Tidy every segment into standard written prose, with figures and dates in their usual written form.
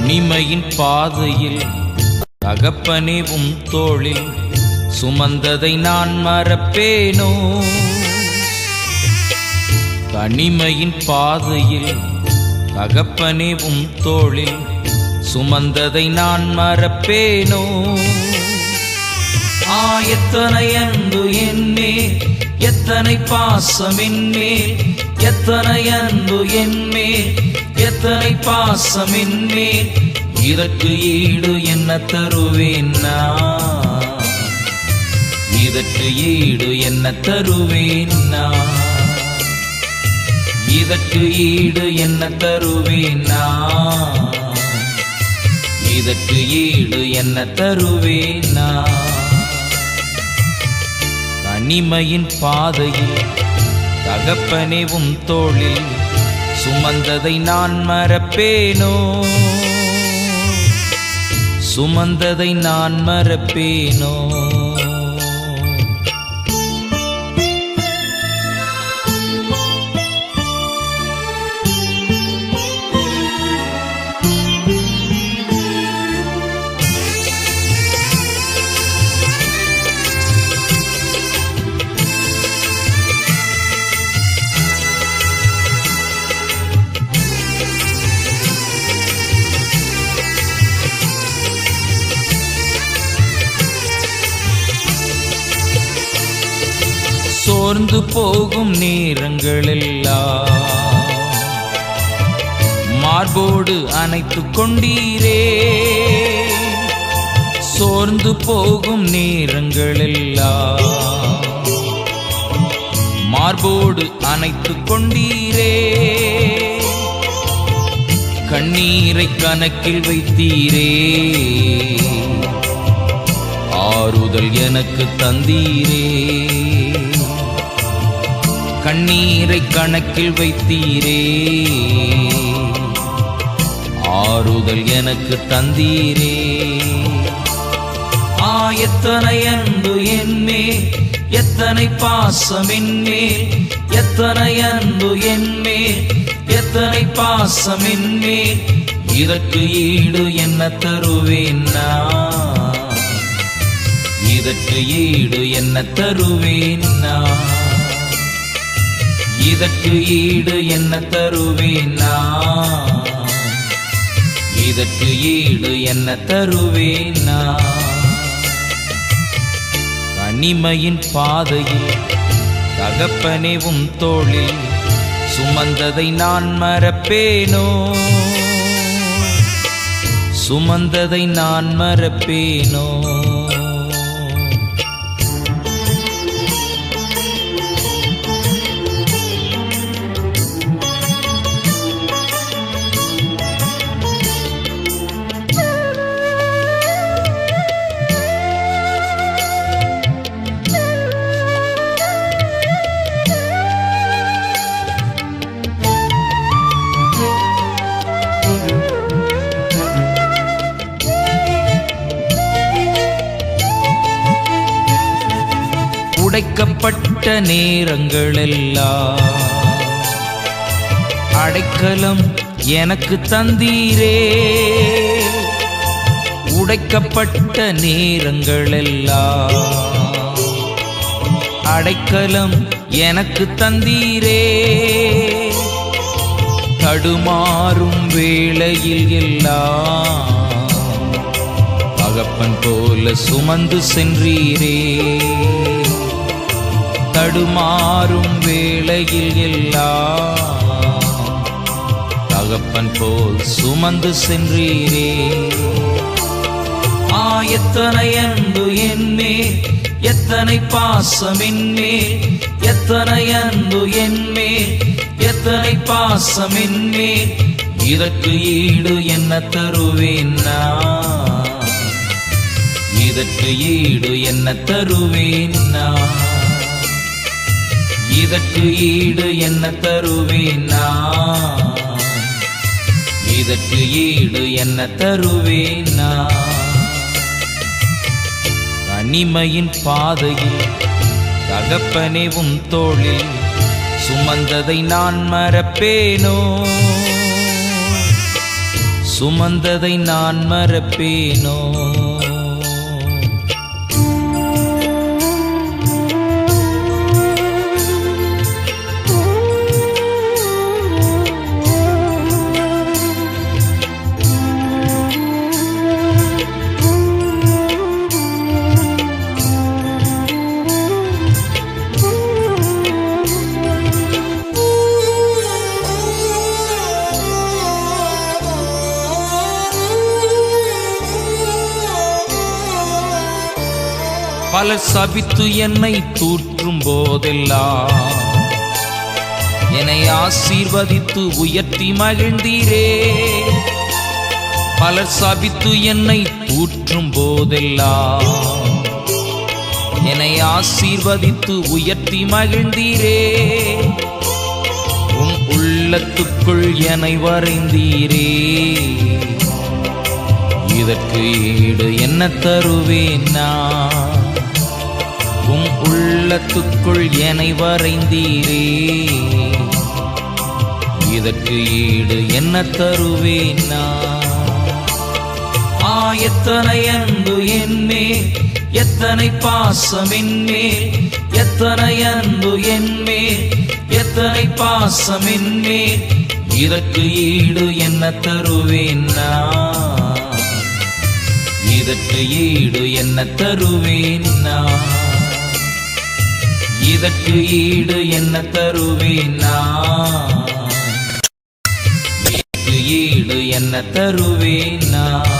தனிமையின் பாதையில் தகப்பனே உம் தோளில் சுமந்ததை நான் மறப்பேனோ? தனிமையின் பாதையில் தகப்பனே உம் தோளில் சுமந்ததை நான் மறப்பேனோ? எத்தனை அன்பு என்மேல், எத்தனை பாசம் என்மேல், எத்தனை அன்பு என்மேல், எத்தனை பாசம் என்மேல், இதற்கு ஈடு என்ன தருவேன் நான்? இதற்கு ஈடு என்ன தருவேன் நான்? இதற்கு ஈடு என்ன தருவேன் நான்? இதற்கு ஈடு என்ன தருவேன் நான்? தனிமையின் பாதையில் தகப்பனே உம் தோளில் சுமந்ததை நான் மறப்பேனோ? சுமந்ததை நான் மறப்பேனோ? சோர்ந்து போகும் நேரங்களெல்லாம் மார்போடு அணைத்துக் கொண்டீரே. சோர்ந்து போகும் நேரங்களெல்லாம் மார்போடு அணைத்துக் கொண்டீரே. கண்ணீரை கணக்கில் வைத்தீரே, ஆறுதல் எனக்கு தந்தீரே. கண்ணீரை கணக்கில் வைத்தீரே, ஆறுதல் எனக்கு தந்தீரே. எத்தனை அன்பு என்மேல், எத்தனை பாசம் என்மேல், எத்தனை அன்பு என்மேல், எத்தனை பாசம் என்மேல், இதற்கு ஈடு என்ன தருவேன் நான்? இதற்கு ஈடு என்ன தருவேன் நான்? இதற்கு ஈடு என்ன தருவேன் நான்? இதற்கு ஈடு என்ன தருவேன் நான்? தனிமையின் பாதையில் தகப்பனே உம் தோளில் சுமந்ததை நான் மறப்பேனோ? சுமந்ததை நான் மறப்பேனோ? உடைக்கப்பட்ட நேரங்களெல்லாம் அடைக்கலம் எனக்கு தந்தீரே. உடைக்கப்பட்ட நேரங்களெல்லாம் அடைக்கலம் எனக்கு தந்தீரே. தடுமாறும் வேளையில் எல்லாம் தகப்பன் போல சுமந்து சென்றீரே. தடுமாறும் வேளையில் எல்லாம் தகப்பன் போல் சுமந்து சென்றீரே. எத்தனை அன்பு என்மேல், எத்தனை பாசம் என்மேல், எத்தனை அன்பு என்மேல், எத்தனை பாசம் என்மேல், இதற்கு ஈடு என்ன தருவேன் நான்? இதற்கு ஈடு என்ன தருவேன் நான்? இதற்கு ஈடு என்ன தருவேன் நான்? இதற்கு ஈடு என்ன தருவேன் நான்? தனிமையின் பாதையில் தகப்பனே உம் தோளில் சுமந்ததை நான் மறப்பேனோ? சுமந்ததை நான் மறப்பேனோ? பலர் சபித்து என்னை தூற்றும் போதெல்லாம் என்னை ஆசீர்வதித்து உயர்த்தி மகிழ்ந்தீரே. பலர் சபித்து என்னை தூற்றும் போதெல்லாம் என்னை ஆசீர்வதித்து உயர்த்தி மகிழ்ந்தீரே. உம் உள்ளத்துக்குள் என்னை வரைந்தீரே. இதற்கு ஈடு என்ன தருவேன் நான்? உம் உள்ளத்துக்குள் என்னை வரைந்தீரே. இதற்கு ஈடு என்ன தருவேன் நான்? எத்தனை அன்பு என்மேல், எத்தனை பாசம் என்மேல், எத்தனை அன்பு என்மேல், எத்தனை பாசம் என்மேல். இதற்கு ஈடு என்ன தருவேன் நான்? இதற்கு ஈடு என்ன தருவேன் நான்? இதற்கு ஈடு என்ன தருவேன் நான்? இதற்கு ஈடு என்ன தருவேன் நான்?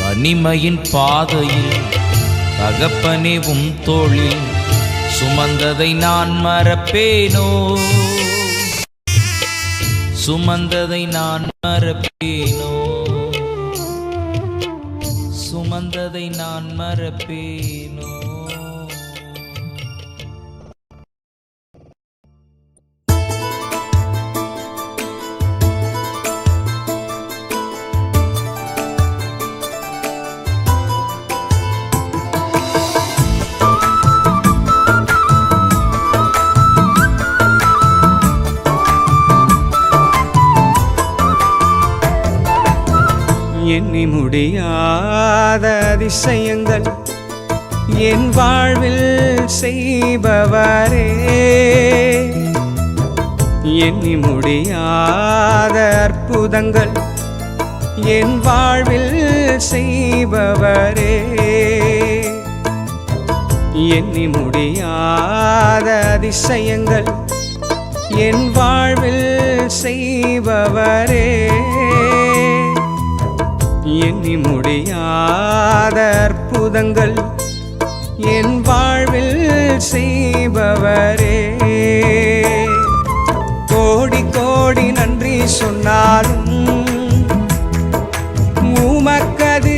தனிமையின் பாதையில் தகப்பனே உம் தோளில் சுமந்ததை நான் மறப்பேனோ? சுமந்ததை நான் மறப்பேனோ? சுமந்ததை நான் மறப்பேனோ? எண்ணி முடியாத அதிசயங்கள் என் வாழ்வில் செய்பவரே. எண்ணி முடியாத அற்புதங்கள் என் வாழ்வில் செய்பவரே. எண்ணி முடியாத அதிசயங்கள் என் வாழ்வில் செய்பவரே. எண்ணி முடியாத அற்புதங்கள் என் வாழ்வில் செய்பவரே. கோடி கோடி நன்றி சொன்னாலும் உமக்கது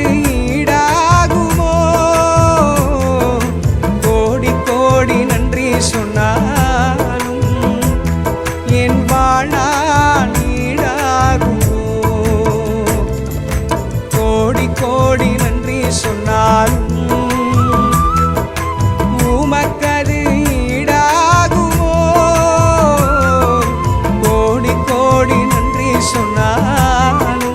ஈடாகுமோ? கோடி கோடி நன்றி சொன்னாலும் என் வாழ்நாள் ஈடாகுமோ? கோடி கோடி நன்றி சொன்னாலும் உமக்கது ஈடாகுமோ? கோடி கோடி நன்றி சொன்னாலும்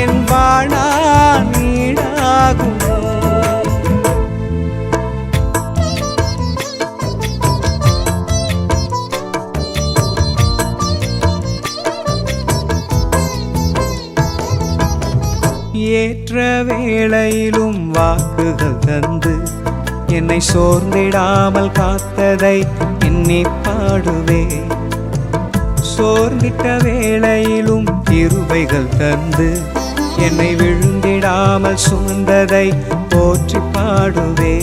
என் வாழ்நாள் ஈடாகுமோ? ஏற்ற வேளையிலும் வாக்குகள் தந்து என்னை சோர்ந்திடாமல் காத்ததை எண்ணி பாடுவே. சோர்ந்திட்ட வேளையிலும் கிருபைகள் தந்து என்னை விழுந்திடாமல் சுமந்ததை போற்றி பாடுவே.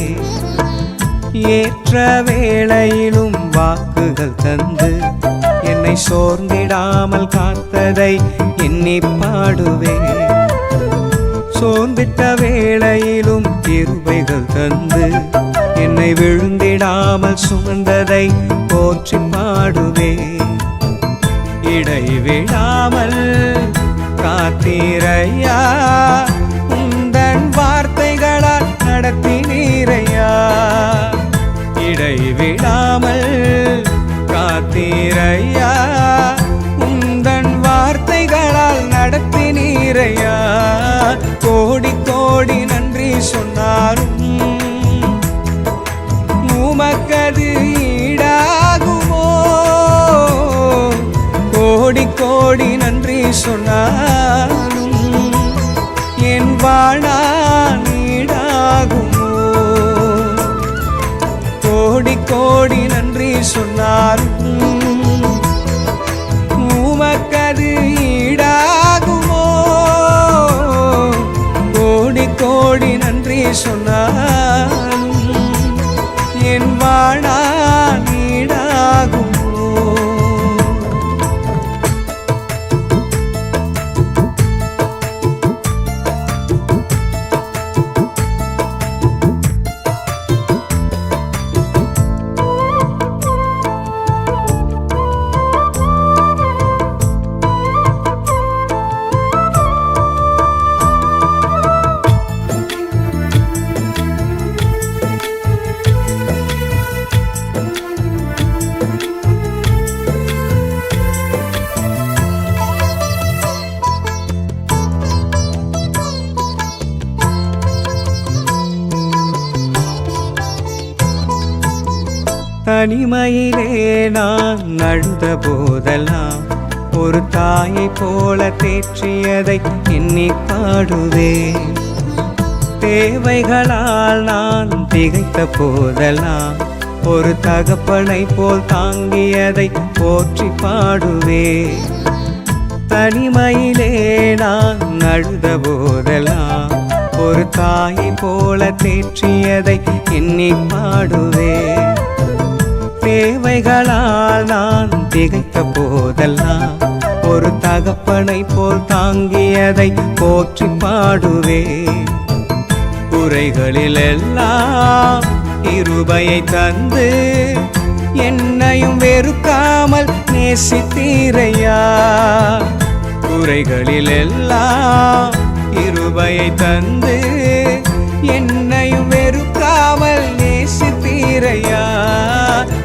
ஏற்ற வேளையிலும் வாக்குகள் தந்து என்னை என்னை சோர்ந்திடாமல் காத்ததை எண்ணி பாடுவேன். சோர்ந்திட்ட வேளையிலும் கிருபைகள் தந்து என்னை விழுந்திடாமல் சுமந்ததை போற்றி பாடுவேன். இடைவிடாமல் காத்தீரையா, உந்தன் வார்த்தைகளால் நடத்தினீரையா. இடைவிடாமல் காத்தீரையா, உந்தன் வார்த்தைகளால் நடத்தினீரையா. கோடி கோடி நன்றி சொன்னாலும் உமக்கது ஈடாகுமோ? கோடி கோடி நன்றி சொன்னாலும் என் வாழ்நாள் ஈடாகுமோ? கோடி கோடி நன்றி சொன்னாலும் உமக்கது ஈடாகுமோ? கோடி கோடி நன்றி சொன்னாலும் என் வாழ்நாள் ஈடாகுமோ? தனிமையிலே நான் அழுத போதெல்லாம் ஒரு தாயை போல தேற்றியதை எண்ணி பாடுவேன். தேவைகளால் நான் திகைத்த போதெல்லாம் ஒரு தகப்பனை போல் தாங்கியதை போற்றி பாடுவேன். தனிமையிலே நான் அழுத போதெல்லாம் ஒரு தாயை போல தேற்றியதை எண்ணி பாடுவேன். தேவைகளால் நான் திகைத்த போதெல்லாம் ஒரு தகப்பனை போல் தாங்கியதை போற்றி பாடுவேன். குறைகளில் எல்லாம் கிருபையை தந்து என்னையும் வெறுக்காமல் நேசித்தீரையா. குறைகளில் எல்லாம் கிருபையை தந்து என்னையும் வெறுக்காமல் நேசித்தீரையா.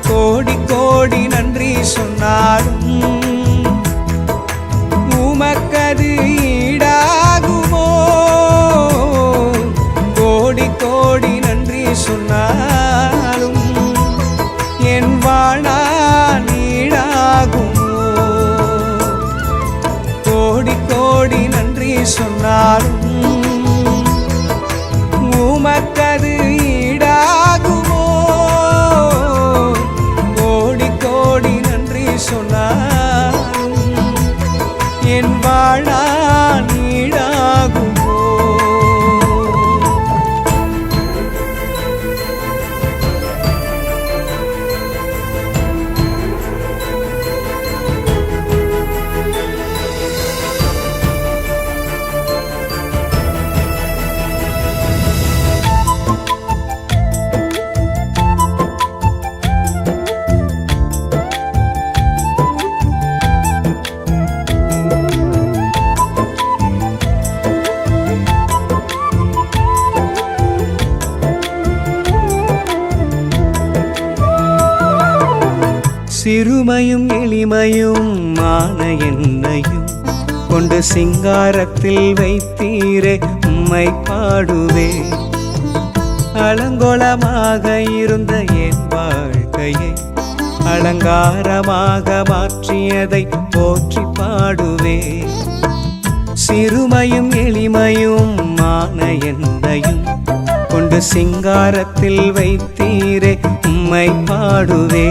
கோடி கோடி நன்றி சொன்னாலும் உமக்கது ஈடாகுமோ? கோடி கோடி நன்றி சொன்னாலும் என் வாழ்நாள் ஈடாகுமோ? கோடி கோடி நன்றி சொன்னாலும் உமக்கது ஈடாகுமோ? கோடி கோடி நன்றி சொன்னாலும் என் வாழ்நாள் ஈடாகுமோ? சிறுமையும் எளிமையும் மான என்னையும் கொண்டு சிங்காரத்தில் வைத்தீரே உம்மை பாடுவே. அலங்கோலமாக இருந்த என் வாழ்க்கையை அலங்காரமாக மாற்றியதை போற்றி பாடுவே. சிறுமையும் எளிமையும் மான என்னையும் கொண்டு சிங்காரத்தில் வைத்தீரே உம்மை பாடுவே.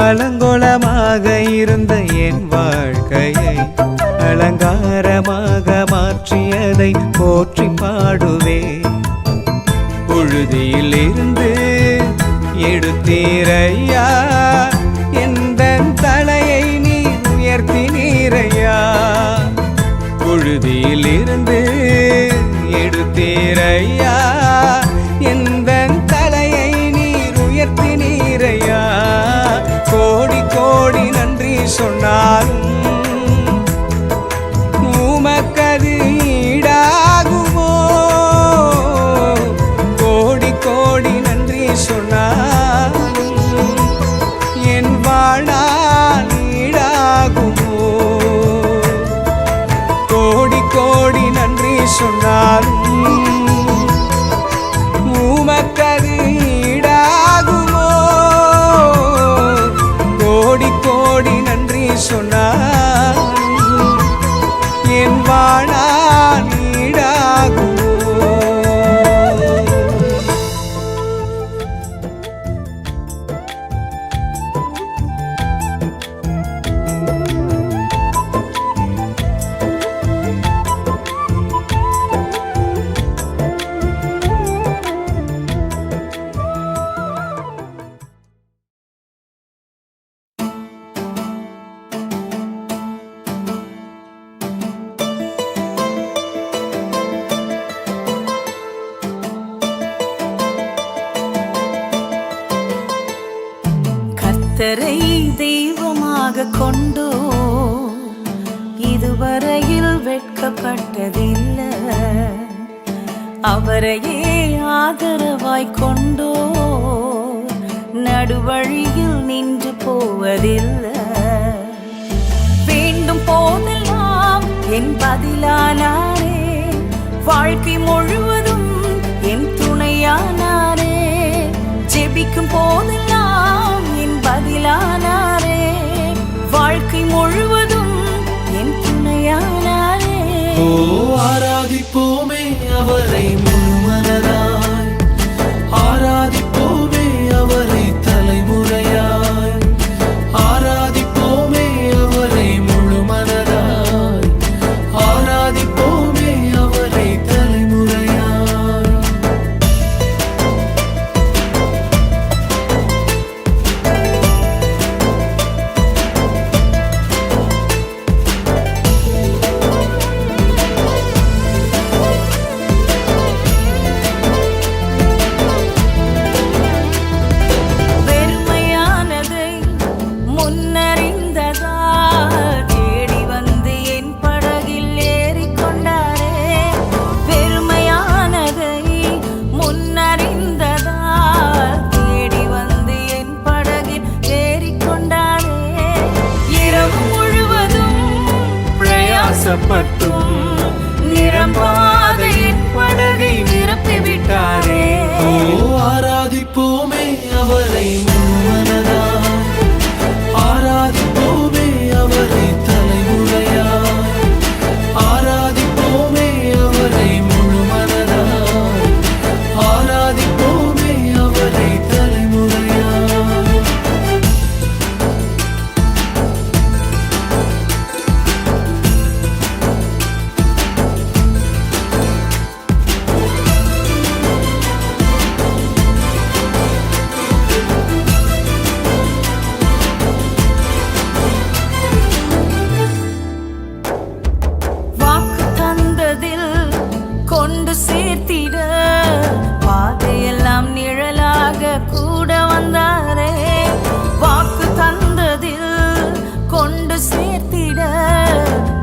அலங்கோலமாக இருந்த என் வாழ்க்கையை அலங்காரமாக மாற்றியதை போற்றி பாடுவே. புழுதியில் இருந்து எடுத்தீரையா எந்தன் தலை சொன்னாலும் என் வாழா நீடாகுமோ? கர்த்தரை தெய்வமாக கொண்டோ இதுவரையில் வெட்கப்பட்டதில்லை. அவரையே ஆதரவாய் கொண்டோ நடுவழியில் நின்று போவதில்லை. வேண்டும் போதெல்லாம் என் பதிலானாரே, வாழ்க்கை முழுவதும் என் துணையானாரே. ஜெபிக்கும் போதெல்லாம் என் பதிலானாரே, வாழ்க்கை முழுவதும் என் துணையானாரே. ஓ ஆராதிப்போமே அவரை முழுமனதாய், ஆராதிப்போமே அவரை தலைமுறையாய், ஆராதிப்போமே அவரை முழுமனதாய், ஆராதிப்போமே அவரை தலைமுறையாய். வெறுமையானதை முன்னறிந்ததா தேடி வந்து என் படகில் ஏறிக்கொண்டாரே. வெறுமையானதை முன்னறிந்ததா தேடி வந்து என் படகில் ஏறிக்கொண்டாரே. இரவு முழுவதும் பிரயாசப்பட்டும் நிரம்பாத என் படகை நிரப்பிவிட்டாரே. ஓ ஆராதிப்போமே அவரை முழுமனதாய், ஆராதிப்போமே அவரை தலைமுறையாய், ஆராதிப்போமே அவரை முழுமனதாய், ஆராதிப்போமே அவரை தலைமுறையாய். வாக்கு தந்ததில் கொண்டு சேர்த்திட பாதையெல்லாம் நிழலாக கூட வந்தாரே. வாக்கு தந்ததில் கொண்டு சேர்த்திட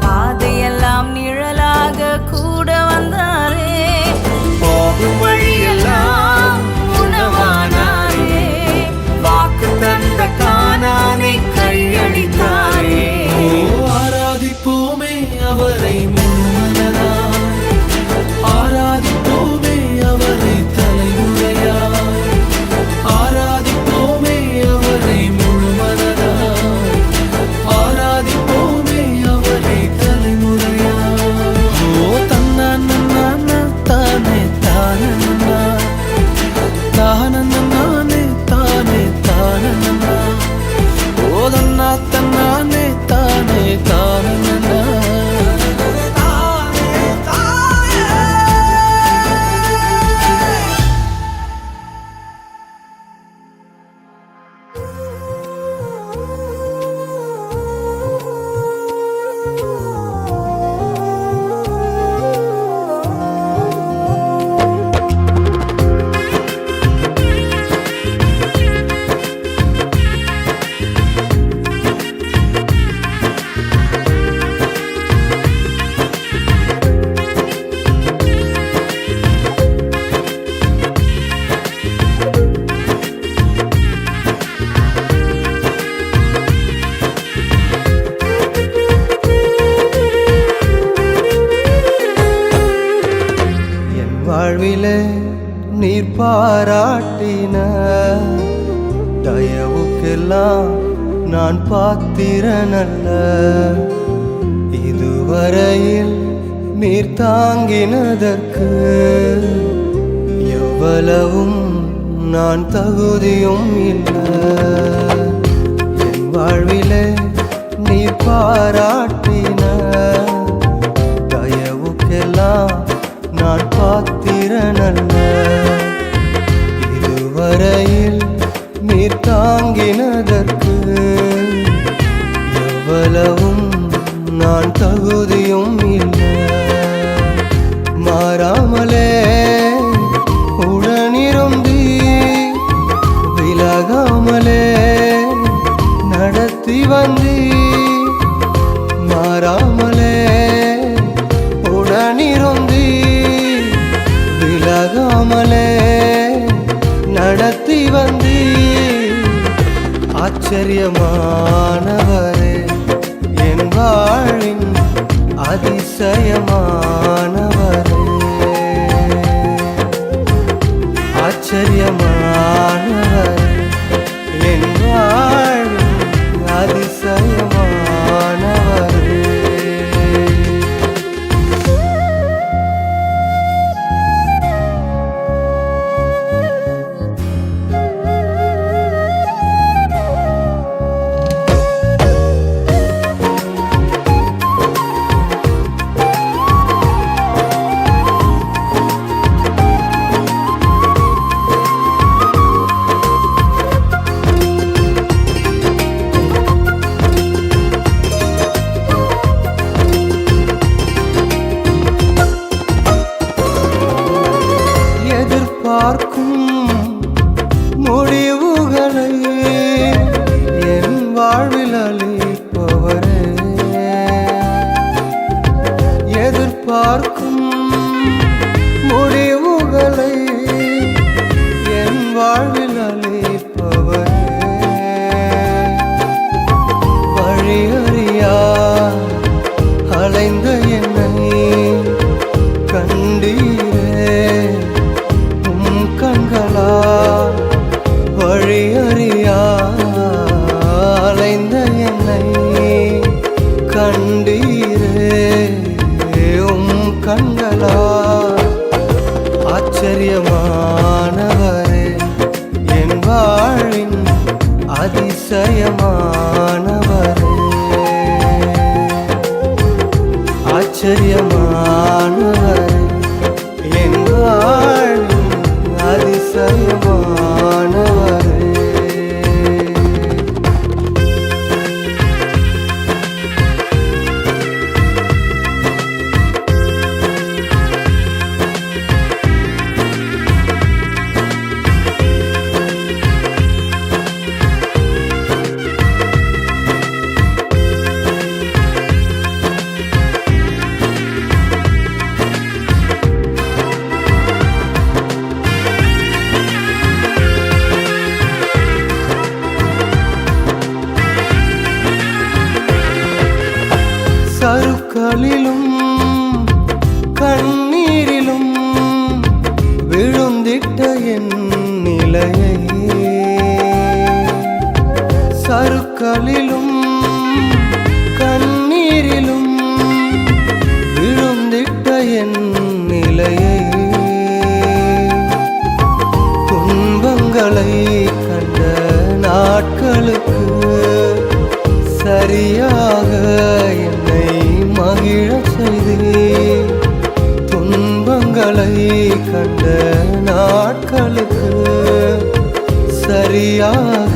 பாதையெல்லாம் நிழலாக கூட வந்தாரே. போகும் வழியெல்லாம் உணவானாரே, வாக்கு தந்த கானானை கையளித்தாரே. ஓ ஆராதிப்போமே அவரை முழுமனதாய், ஆராதிப்போமே அவரை தலைமுறையாய், ஆராதிப்போமே அவரை முழுமனதாய், ஆராதிப்போமே அவரை தலைமுறையாய். ஓ தன்னானே தானே தானே தானே தானே தானே, ஓ தன்னா தன்னானே தானே தானே. வாழ்விலே நீர் பாராட்டின தயவுக்கெல்லாம் நான் நான் பாத்திரனல்ல. இதுவரையில் நீர் தாங்கினதற்கு எவ்வளவும் நான் தகுதியும் இல்லை. என் வாழ்விலே நீர் பாராட்டின தயவுக்கெல்லாம் நான் பாத்திரனல்ல. இதுவரையில் நீர் தாங்கினதற்கு எவ்வளவும் நான் தகுதியும் இல்லை. மாறாமலே உடனிருந்தி விலகாமலே நடத்தி வந்தி. மாறாமலே உடனிருந்தி விலகாமலே நடத்தி வந்தி. ஆச்சரியமானவரே என் வாழின் அதிசயமானவரே. ஆச்சரியமானவரே என் வாழின் அதிசயமானவரே. பார்க்கும் முடிவுகளை என் வாழ்வில் அளிப்பவரே. எதிர்பார்க்கும் முடிவுகளை என் வாழ்வில் அளிப்பவரே. வழியறியா அலைந்த என்னை கண்டீரே கண்களா. வழியறியா அலைந்த என்னை கண்டீரே கண்களா. ஆச்சரியமானவரே என் வாழின் அதிசயமானவரே. ஆச்சரியமானவரே என் வாழின் அதிசயமானவரே. சருக்களிலும் கண்ணீரிலும் விழுந்திட்ட என் நிலையை. சருக்களிலும் கண்ணீரிலும் விழுந்திட்ட என் நிலையை. துன்பங்களை கண்ட நாட்களுக்கு சரியாக என்னை மகிழச் செய்தீர். துன்பங்களை கண்ட நாட்களுக்கு சரியாக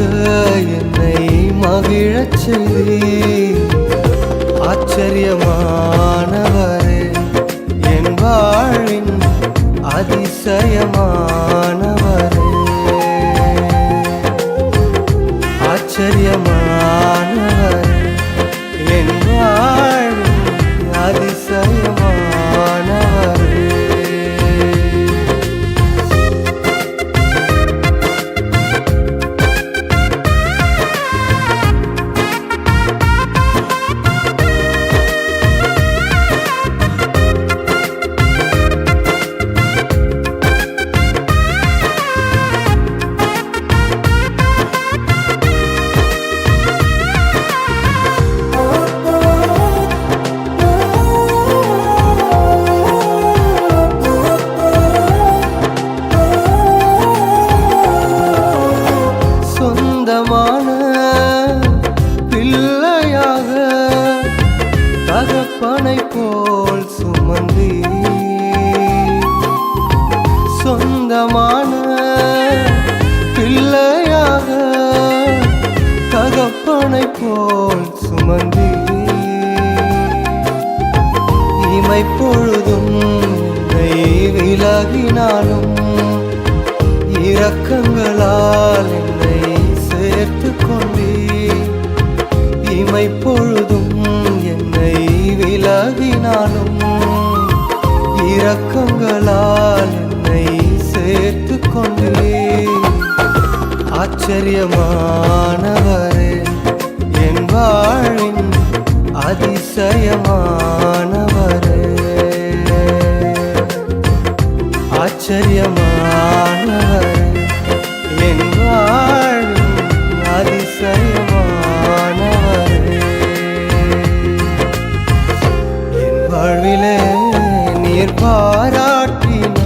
என்னை மகிழச் செய்தீர். ஆச்சரியமானவரே என் வாழின் அதிசயமானவரே. ஆச்சரியமானவரே என் வாழின் அதிசயமானவரே. தகப்பனை போல் சுமந்தி சொந்தமான பிள்ளையாக தகப்பனை போல் சுமந்தி இமை பொழுதும் என்னை விலகினாலும் இரக்கங்களால் என்னை சேர்த்து கொண்டே இமை பொழுதும் என்னை விலகினாலும் இரக்கங்களால் என்னை சேர்த்து கொண்டே ஆச்சரியமானவரே என் வாழ்வின் அதிசயமானவரே ஆச்சரியமானவரே என் வாழ்வின் அதிசயமானவரே என் வாழ்விலே நீர் பாராட்டின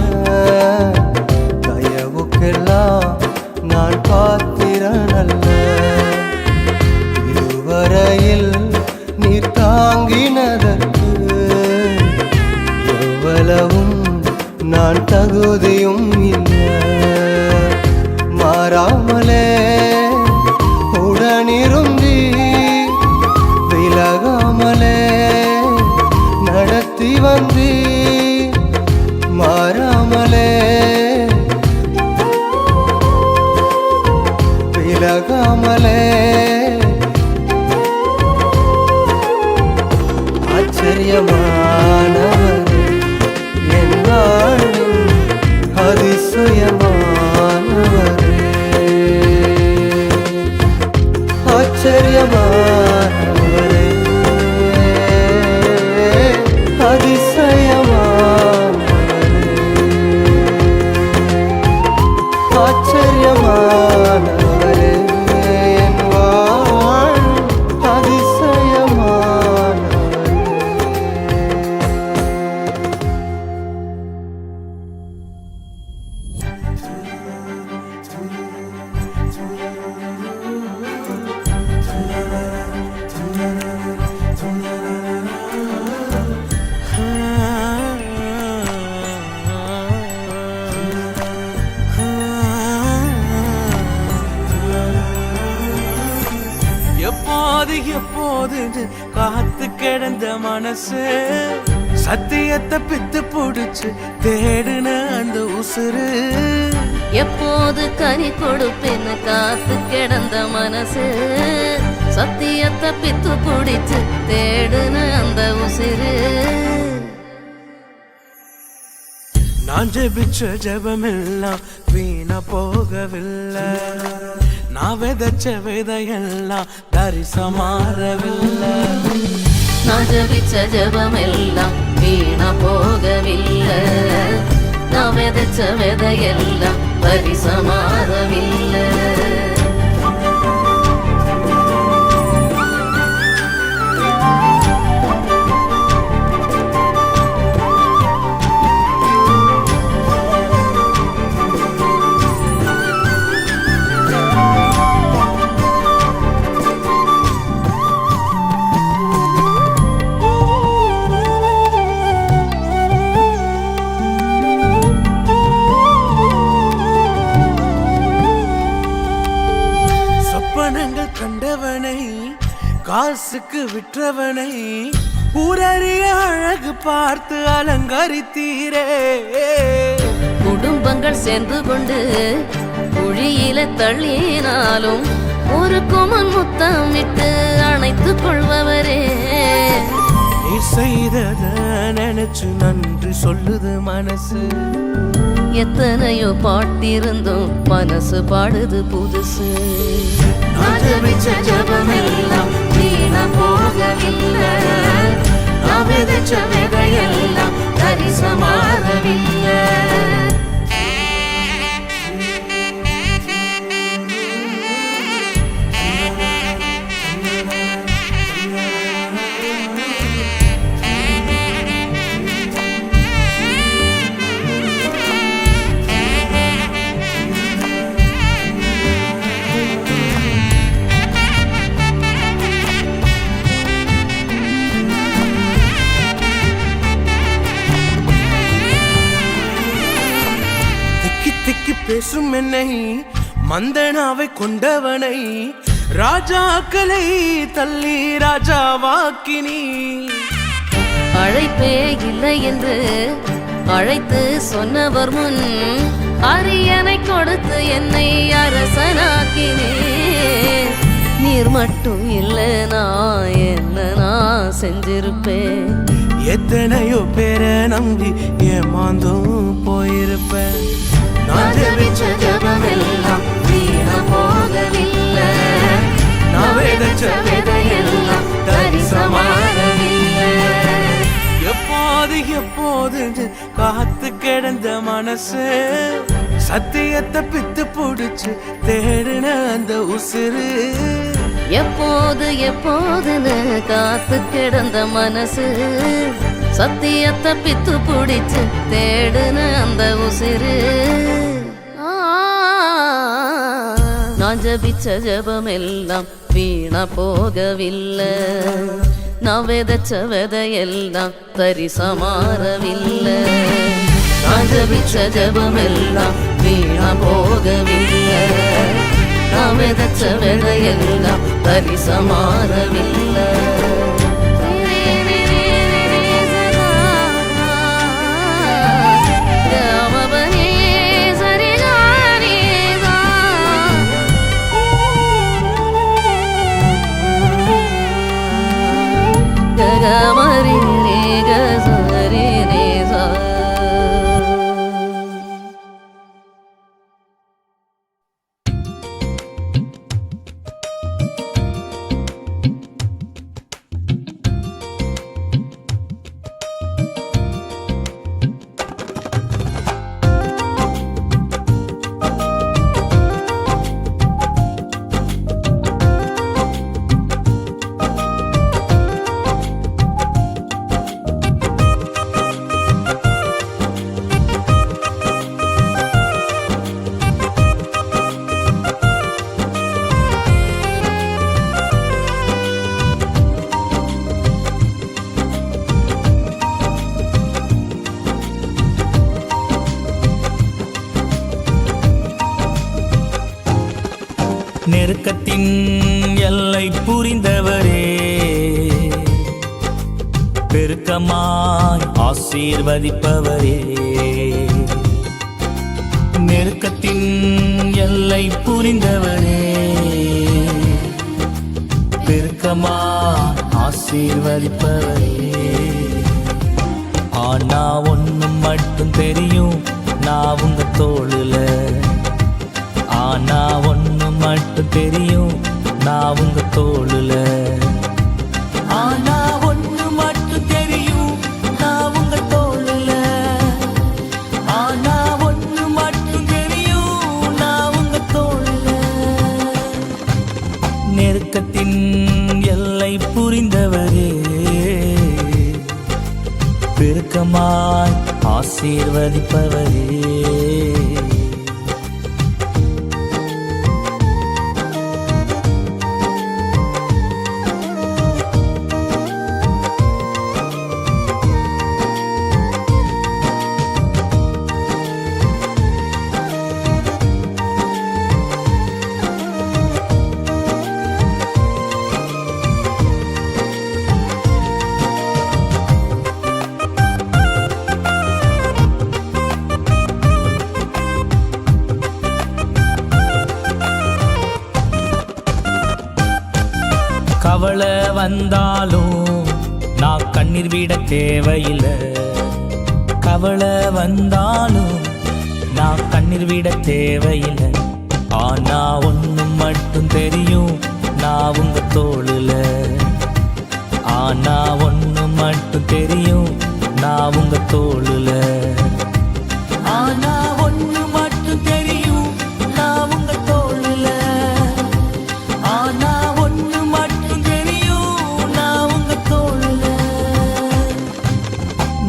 தயவுக்கெல்லாம் நான் பாத்திரனல்ல இதுவரையில் நீர் தாங்கினதற்கு எவ்வளவும் நான் தகுதியும் இல்லை மாறாமலே உடனிருந்தி விலகாமலே நடத்தி வந்தி மாறாமலே விலகாமலே ஆச்சரியமானவரே என் வாழ்வின் அதிசயமானவரே ஆச்சரியமானவரே அதிசயமானவரே ஆச்சரியமானவரே என் வாழ்வின் அதிசயமானவரே எப்போது எப்போது காத்து கிடந்த மனசு சத்தியத்தை பித்து புடிச்சு தேடுன அந்த உசுறு எப்போது கனி கொடுப்பேன்னு காத்து கிடந்த மனசு சத்தியத்தை பித்து பிடிச்சு தேடுன அந்த உசிறு நான் ஜெபிச்ச ஜெபமெல்லாம் வீணா போகவில்லை நான் விதைச்ச விதையெல்லாம் தரிசமாறவில்லை நான் ஜபிச்ச ஜபமெல்லாம் வீணா போகவில்லை நான் விதைச்ச விதையெல்லாம் பரிசமாறவில்லை சொப்பனங்கள் கண்டவனை காசுக்கு விற்றவனை ஊரறிய அழகு பார்த்து அலங்கரித்தீரே குடும்பங்கள் சேர்ந்து கொண்டு குழியில தள்ளினாலும் ஒரு குமன் முத்தமிட்டு அணைத்துக் கொள்பவரே நீ செய்தத நினைச்சு நன்றி சொல்லுது மனசு எத்தனையோ பாட்டிருந்தும் மனசு பாடுது புதுசு நான் ஜபிச்ச ஜபமெல்லாம் வீணா போகவில்லை நான் விதைச்ச விதையெல்லாம் தரிசமாறவில்லை பேசும் என்னை மந்தனாவை கொண்டவனை ராஜாக்களை தள்ளி ராஜாவாக்கினி. அழைப்பே இல்லை என்று அழைத்து சொன்னவர் முன் அரியணை கொடுத்து என்னை அரசனாக்கினே. நீர் மட்டும் இல்லைனா என்ன நான் செஞ்சிருப்பேன். எத்தனையோ பேரை நம்பி ஏமாந்தும் போயிருப்பேன். நான் ஜெபிச்ச ஜெபமெல்லாம் வீணா போகவில்லை. நான் விதைச்ச விதையெல்லாம் தரிசமாகவில்லை. எப்போது எப்போது காத்து கிடந்த மனசு சத்தியத்தை பித்து புடிச்சு தேடின அந்த உசுறு. எப்போது எப்போதுன்னு காத்து கிடந்த மனசு சத்தியத்தை பித்து பிடிச்சு தேடுன அந்த உசிறு. நான் ஜபிச்ச ஜபமெல்லாம் வீணா போகவில்லை. நான் விதைச்ச விதையெல்லாம் தரிசமாறவில்லை. நான் ஜபிச்ச ஜபமெல்லாம் வீணா போகவில்லை. நான் விதைச்ச விதையெல்லாம் தரிசமாறவில்லை. நெருக்கத்தின் எல்லை புரிந்தவரே, பெருக்கமாய் ஆசீர்வதிப்பவரே. நெருக்கத்தின் எல்லை புரிந்தவரே, பெருக்கமாய் ஆசீர்வதிப்பவரே. ஆனா ஒண்ணும் மட்டும் தெரியும், நான் உங்க தோளுல. ஆனா ஒண்ணு மட்டும் தெரியும், நான் உங்க தோளுல. ஆனா ஒண்ணு மட்டும் தெரியும், நான் உங்க தோளுல. ஆனா ஒண்ணு மட்டும் தெரியும், நான் உங்க தோளுல. நெருக்கத்தின் எல்லை புரிந்தவரே, பெருக்கமாய் ஆசீர்வதிப்பவரே. கவலை வந்தாலும் நான் கண்ணீர் விட தேவையில்லை. கவலை வந்தாலும் நான் கண்ணீர் விட தேவையில்லை. ஆனா ஒண்ணு மட்டும் தெரியும், நான் உங்க தோளுல. ஆனா ஒண்ணு மட்டும் தெரியும், நான் உங்க தோளுல. ஆனா ஒண்ணு மட்டும் தெரியும், நான் உங்க தோளுல. ஆனா ஒண்ணு மட்டும் தெரியும், நான் உங்க தோளுல.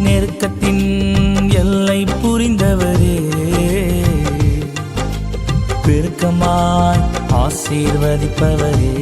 நெருக்கத்தின் எல்லை புரிந்தவரே, பெருக்கமாய் ஆசீர்வதிப்பவரே.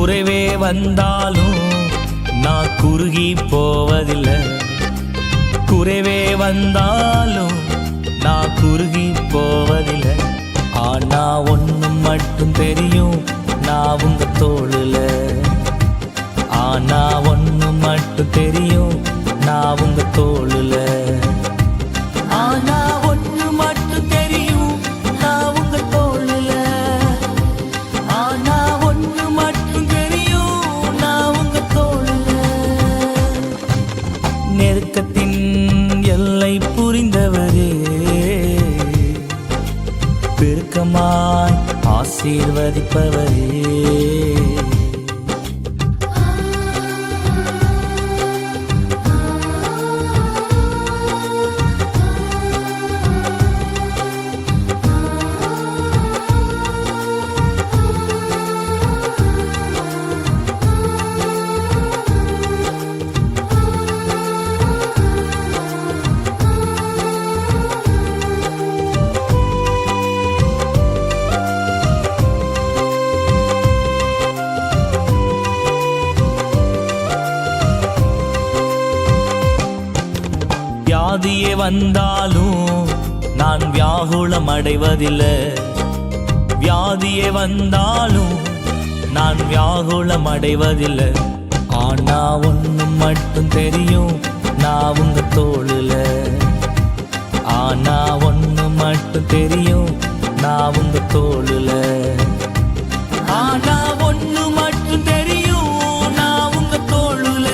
குறைவே வந்தாலும் நான் குறுகி போவதில்லை. குறைவே வந்தாலும் நான் குறுகி போவதில்லை. ஆனா ஒண்ணு மட்டும் தெரியும், நான் உங்க தோளுல. ஆனா ஒண்ணு மட்டும் தெரியும், நான் உங்க தோளுல. ஆனா ஒண்ணு மட்டும் தெரியும், நான் உங்க தோளுல. ஆனா ஒண்ணு மட்டும் தெரியும், நான் உங்க தோளுல. நெருக்கத்தின் எல்லை புரிந்தவரே, பெருக்கமாய் ஆசீர்வதிப்பவரே. வியாதியே வந்தாலும் நான் வியாகுலம் அடைவதில்லை. வியாதியே வந்தாலும் நான் வியாகுலம் அடைவதில்லை. ஆனா ஒண்ணு மட்டும் தெரியும், நான் உங்க தோளுல. ஆனா ஒண்ணு மட்டும் தெரியும், நான் உங்க தோளுல. ஆனா ஒண்ணு மட்டும் தெரியும், நான் உங்க தோளுல.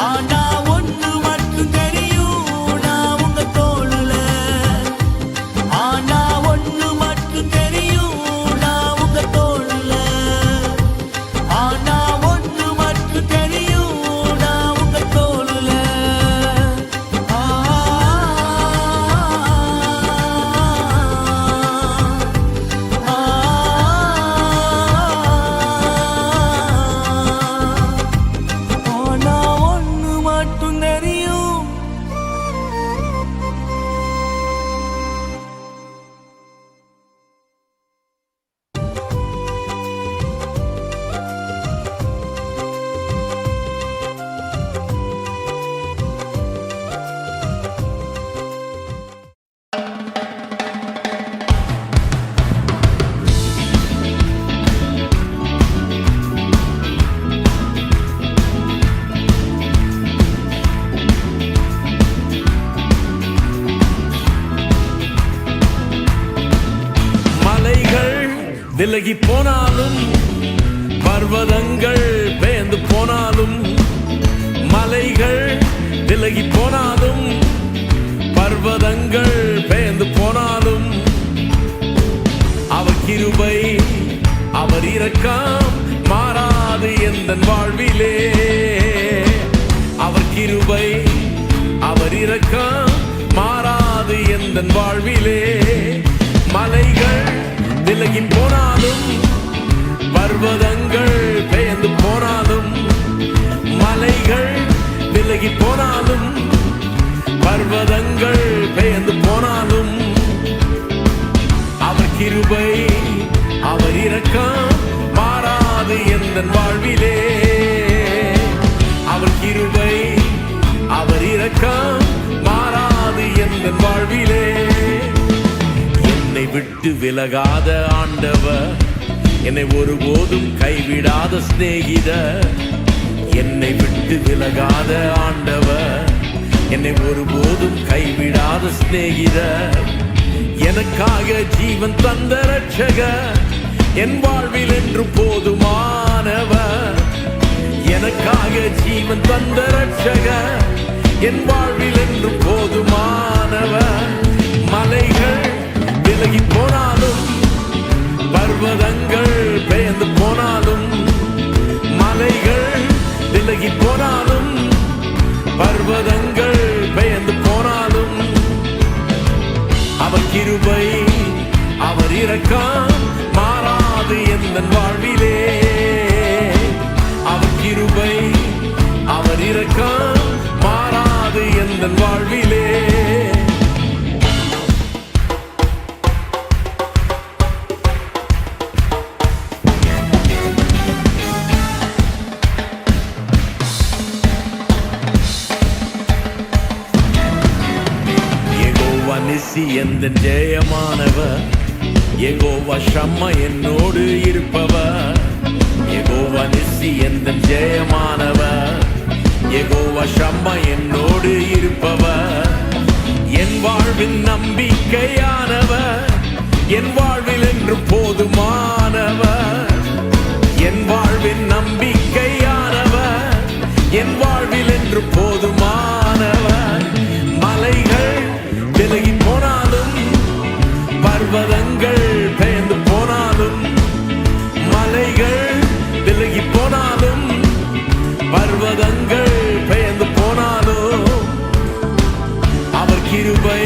ஆனா ஒண்ணு மட்டும் தெரியும், நான் உங்க தோளுல. ஆனா ஒண்ணு மட்டும் தெரியும், நான் உங்க தோளுல. ஆனா ஒண்ணு மட்டும் தெரியும், நான் உங்க தோளுல. ஆனா ஒண்ணு மட்டும் தெரியும். மலைகள் விலகி போனாலும், பர்வதங்கள் பெயர்ந்து போனாலும். மலைகள் விலகி போனாலும், பர்வதங்கள் பெயர்ந்து போனாலும். அவர் கிருபை அவர் இரக்கம் மாறாது எந்தன் வாழ்விலே. அவர் கிருபை அவர் இரக்கம் மாறாது எந்தன் வாழ்விலே. மலைகள் விலகி போனாலும், பர்வதங்கள் பெயர்ந்து போனாலும். மலைகள் விலகி போனாலும், பர்வதங்கள் பெயர்ந்து போனாலும். அவர் கிருபை அவர் இரக்கம் மாறாது எந்தன் வாழ்விலே. அவர் கிருபை அவர் இரக்கம் மாறாது எந்தன் வாழ்விலே. என்னை விட்டு விலகாத ஆண்டவர், என்னை ஒருபோதும் கைவிடாத சிநேகிதர். என்னை விட்டு விலகாத ஆண்டவர், என்னை ஒருபோதும் கைவிடாத சிநேகிதர். எனக்காக ஜீவன் தந்த ரட்சகர், என் வாழ்வில் என்று போதுமானவர். எனக்காக ஜீவன் தந்த ரட்சகர், என் வாழ்வில் என்று போதுமானவர். மலைகள் விலகி போனாலும், பர்வதங்கள் பெயர்ந்து போனாலும். மலைகள் விலகி போனாலும், பர்வதங்கள் பெயர்ந்து போனாலும். அவர் கிருபை அவர் இரக்கம் மாறாது எந்தன் வாழ்விலே. அவர் கிருபை அவர் இரக்கம் மாறாது எந்தன் வாழ்விலே. நிசி எந்த ஜெயமானவர், யெகோவா ஷம்மா என்னோடு இருப்பவர். யெகோவா நிசி எந்த ஜெயமானவர், யெகோவா ஷம்மா என்னோடு இருப்பவர். என் வாழ்வின் நம்பிக்கையானவர், என் வாழ்வில் என்று போதுமானவர். என் வாழ்வின் நம்பிக்கையானவர், என் வாழ்வில் என்று போதுமானவர். மலைகள் விலகி போனாலும், பர்வதங்கள் பெயர்ந்து போனாலும், மலைகள் விலகி போனாலும், பர்வதங்கள் பெயர்ந்து போனாலும், அவர் கிருபை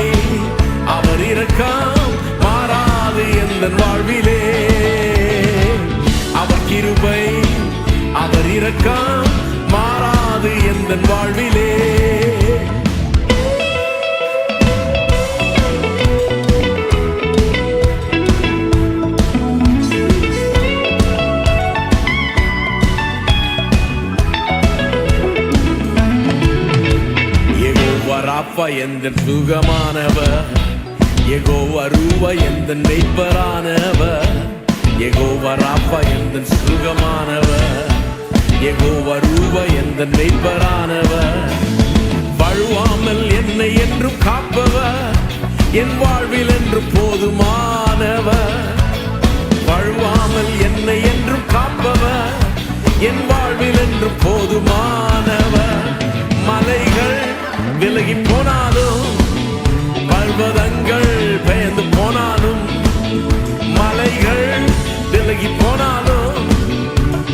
அவர் இரக்கம் மாறாது எந்தன் வாழ்விலே. அவர் கிருபை அவர் இரக்கம் மாறாது எந்தன் வாழ்விலே. யெகோவா ராப்பா எந்தன் சுகமானவர், யெகோவா ரூவா எந்தன் மெய்ப்பரானவர். யெகோவா ராப்பா எந்தன் சுகமானவர், யெகோவா ரூவா எந்தன் மெய்ப்பரானவர். வழுவாமல் என்னை என்றும் காப்பவர், என் வாழ்வில் என்று போதுமானவர். வழுவாமல் என்னை என்றும் காப்பவர், என் வாழ்வில் என்று போதுமானவர். மலைகள் விலகி போனாலும், பர்வதங்கள் பெயர்ந்து போனாலும், மலைகள் விலகி போனாலும்,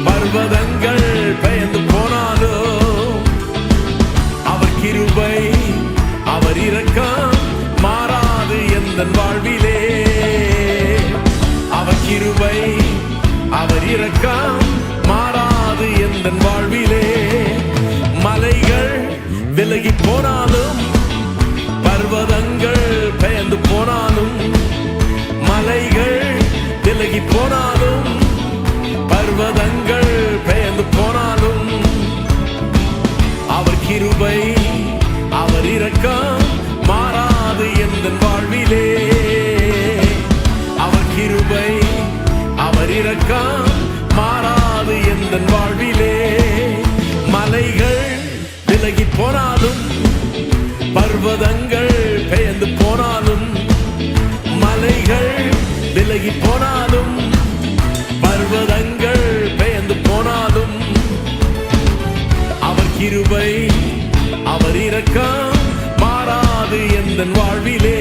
பர்வதங்கள் பெயர்ந்து போனாலும், அவர் கிருபை அவர் இரக்கம் மாறாது எந்தன் வாழ்விலே. அவர் கிருபை அவர் இரக்கம் மாறாது எந்தன் வாழ்விலே. மலைகள் விலகி போனாலும், பர்வதங்கள் பெயர்ந்து போனாலும், மலைகள் விலகி போனாலும், பர்வதங்கள் பெயர்ந்து போனாலும், அவர் கிருபை அவர் இரக்கம் மாறாது எந்தன் வாழ்விலே. அவர் கிருபை அவர் இரக்கம் மாறாது எந்தன் வாழ்விலே. மலைகள் விலகி போனாலும், பர்வதங்கள் பெயர்ந்து போனாலும், மலைகள் விலகி போனாலும், பர்வதங்கள் பெயர்ந்து போனாலும், அவர் கிருபை அவர் இரக்கம் மாறாது எந்தன் வாழ்விலே.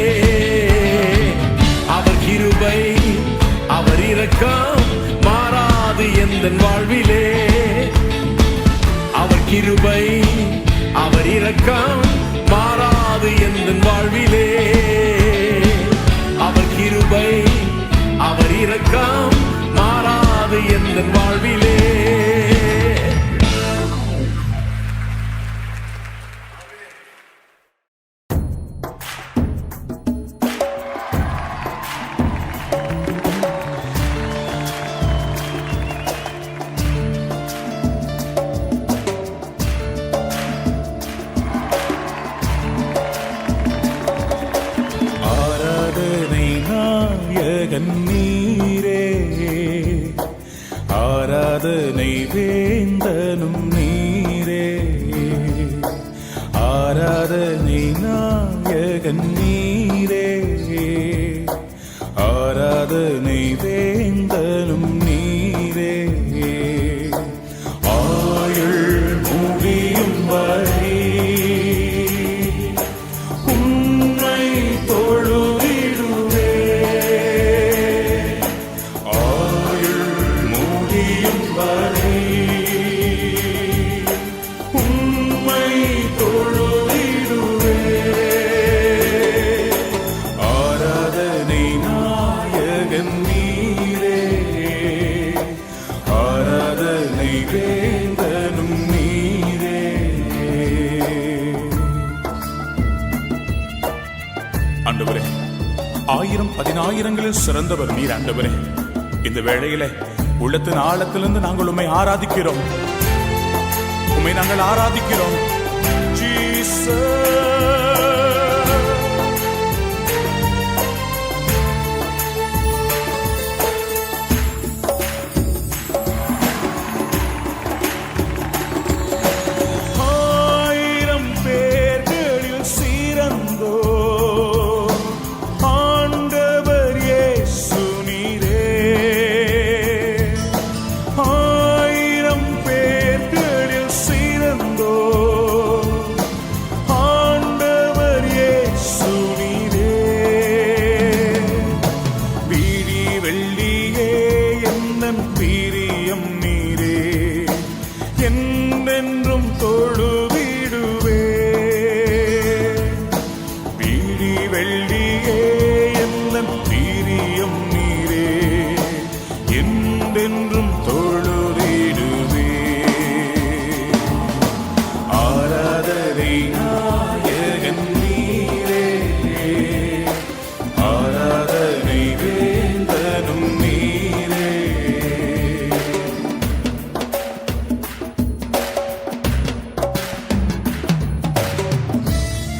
அவர் கிருபை அவர் இரக்கம் மாறாது எந்தன் வாழ்விலே. அவர் கிருபை அவர் இரக்கம் மாறாது எந்தன் வாழ்விலே. அவர் கிருபை அவர் இரக்கம் மாறாது எந்தன் வாழ்விலே. நீரே ஆராதனை வேந்தனும் நீரே, ஆராதனை நாயகன் நீரே, ஆராதனை வேந்தனும் நீரே. ஆயுள் முடியும் வரை உம்மை தொழுதிடுவே. ஆயுள் முடியும் வரை உம்மை தொழுதிடுவே. ஆராதனை நாயகன் நீரே, ஆராதனை வேந்தனும் நீரே. ஆண்டவரே, 1000 10,000ங்களில் சிறந்தவர் நீர் ஆண்டவரே. இந்த வேளையிலே உள்ளத்தின் ஆழத்திலிருந்து நாங்கள் உம்மை ஆராதிக்கிறோம், உம்மை நாங்கள் ஆராதிக்கிறோம். ஜீசஸ்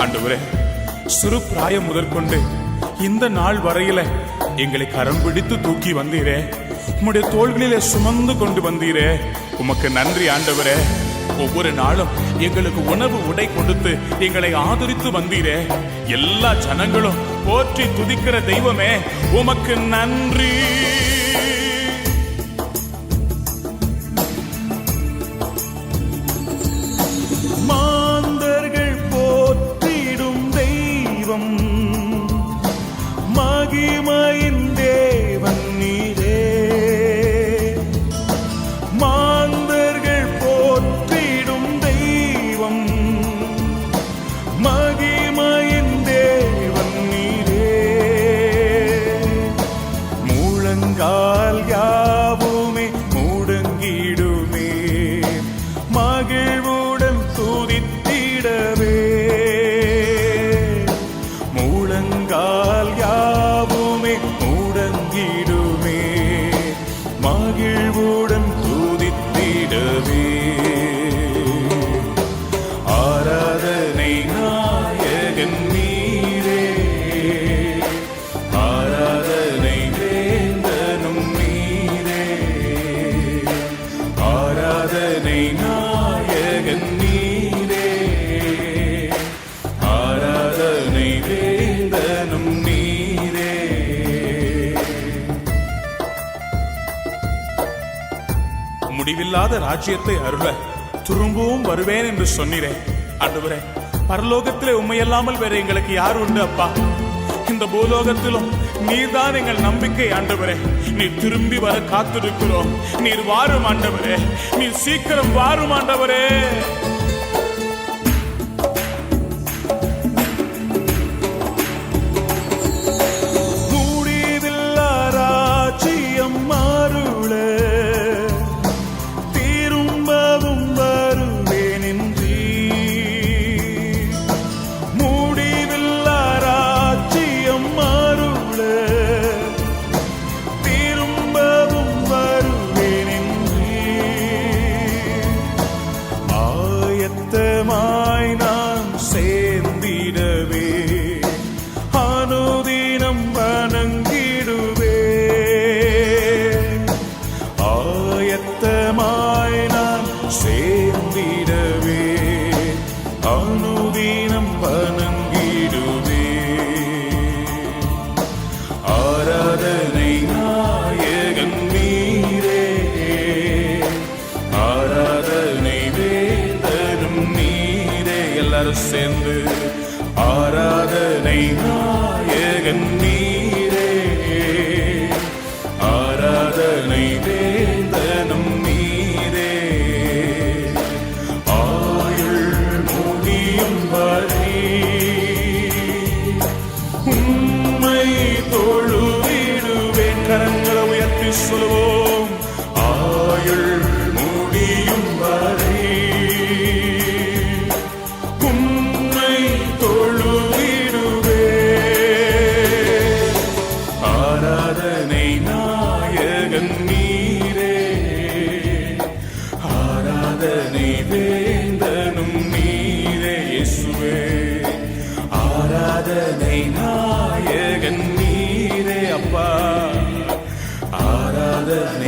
ஆண்டவரே, சிறு பிராயம் முதற்கொண்டு இந்த நாள் வரையில எங்களை கரம் பிடித்து தூக்கி வந்தீரே, உம்முடைய தோள்களிலே சுமந்து கொண்டு வந்தீரே, உமக்கு நன்றி ஆண்டவரே. ஒவ்வொரு நாளும் எங்களுக்கு உணவு உடை கொடுத்து எங்களை ஆதரித்து வந்தீரே, எல்லா ஜனங்களும் போற்றி துதிக்கிற தெய்வமே, உமக்கு நன்றி. மாந்தர்கள் போற்றிடும் தெய்வம், மகிமையின் தேவன் நீரே. மாந்தர்கள் போற்றிடும் தெய்வம், மகிமையின் தேவன் நீரே. முழங்கால் யாவுமே முடங்கிடுமே, மகிழ்வுடன் துதித்திடவே. முழங்கால் யாவுமே முடங்கிடுமே, மகிழ்வுடன் துதித்திடவே. ஆராதனை நாயகன் நீரே, ஆராதனை வேந்தனும் நீரே. ஆராதனை நாயகன் நீரே, ஆராதனை வேந்தனும் நீரே. முடிவில்லாத ராஜ்யத்தை அருள திரும்பவும் வருவேன் என்று சொன்னீரே ஆண்டவரே. பரலோகத்திலே உண்மையல்லாமல் வேற எங்களுக்கு யார் உண்டு அப்பா? இந்த பூலோகத்திலும் நீர்தான் எங்கள் நம்பிக்கை ஆண்டவரே. நீர் திரும்பி வர காத்திருக்கிறோம். நீர் வாரும் ஆண்டவரே, நீர் சீக்கிரம் வாரும் ஆண்டவரே. முடிவில்லா ராஜ்யம் அருள திரும்பவும் வருவேன் என்றீர். முடிவில்லா ராஜ்யம் அருள திரும்பவும் வருவேன் என்றீர். ஆயத்தமாய் நான் சேர்ந்திடவே, அனுதினம் வணங்கிடுவே. ஆயத்தமாய் நான் சேர்ந்திடவே, அனுதினம் வணங்கிடுவே. ஆராதனை நாயகன் நீரே, ஆராதனை வேந்தனும் நீரே. எல்லாரும் சேர்ந்து ஆராதனை நாயகன் நீரே, ஆராதனை வேந்தனும் நீரே. ஆயுள் முடியும் வரை உம்மை தொழுதிடுவேன். கரங்களை உயர்த்தி சொல்லுவோம். ஆயுள் முடியும் வரை உம்மை தொழுதிடுவேன். ஆராதனை நாயகன் நீரே, ஆராதனை வேந்தனும் நீரே. இயேசுவே, ஆராதனை நாயகன் நீரே அப்பா, ஆராதனை